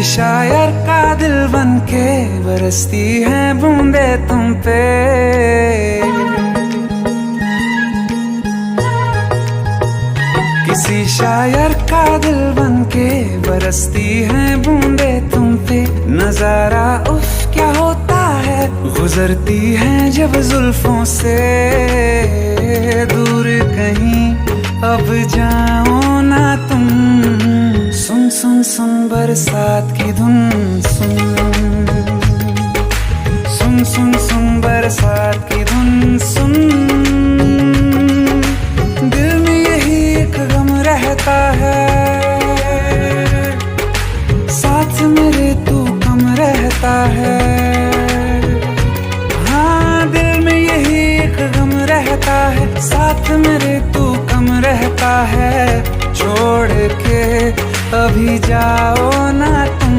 शायर का दिल बनके बरसती है बूंदे तुम पे। किसी शायर का दिल बनके बरसती है बूंदे तुम पे। नजारा उफ क्या होता है, गुजरती है जब जुल्फों से। दूर कहीं अब जाओ ना तुम, सुन सुन सुन बरसात की धुन। सुन सुन सुन सुन बरसात की धुन। सुन दिल में यही एक गम रहता है, साथ मेरे तू कम रहता है। हाँ दिल में यही एक गम रहता है, साथ मेरे तू कम रहता है। छोड़ के अभी जाओ ना तुम,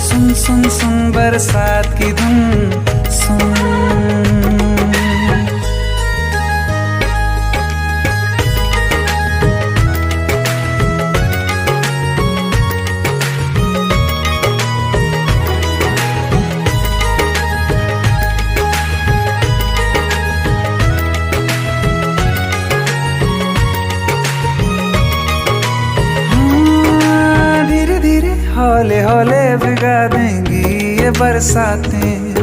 सुन सुन सुन बरसात की धुन। सुन हौले हौले भिगा देंगी ये बरसातें।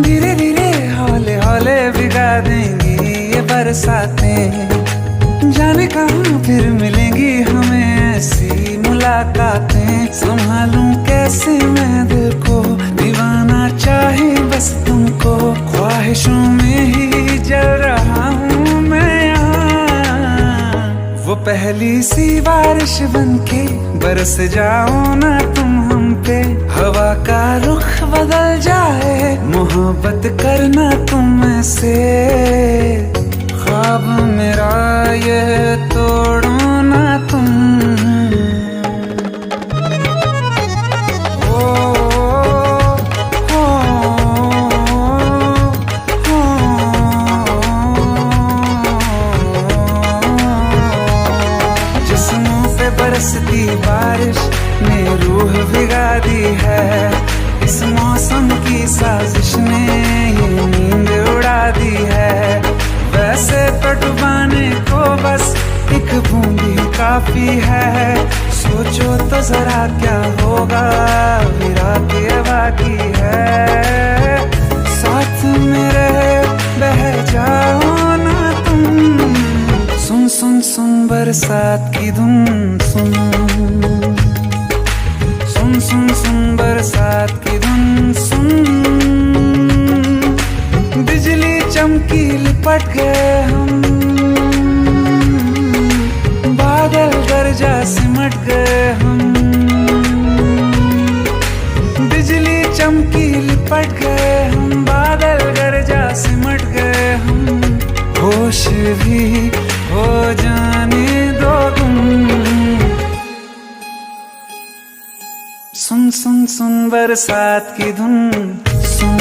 धीरे धीरे हौले हौले भिगा देंगी ये बरसातें। जाने कहाँ फिर मिलेंगी हमें ऐसी मुलाकातें। संभालूं कैसे मैं दिल को, दीवाना चाहे बस तुमको। ख्वाहिशों में ही जल रहा हूँ मैं यहाँ। वो पहली सी बारिश बनके बरस जाओ ना तुम हम पे। हवा का रुख बदल जाए, मोहब्बत करना तुम ऐसे। ख्वाब मेरा ये तोड़ो ना तुम। बरसती बारिश ने रूह भिगा दी है। इस मौसम की साजिश ने ये नींद उड़ा दी है। वैसे तो डुबाने को बस एक बूंदी काफी है। सोचो तो जरा क्या होगा, अभी रात ये बाकी है। साथ मेरे बह जाओ ना तुम, सुन सुन सुन बरसात की धुन। सुन सुन सुन सुन बरसात की धुन। सुन बिजली चमकी लिपट गए हम, बादल गरजा सिमट गए हम। बिजली चमकी लिपट गए हम, बादल गरजा सिमट गए हम। होश भी हो जाने दो तुम, सुन सुन सुन बरसात की धुन। सुन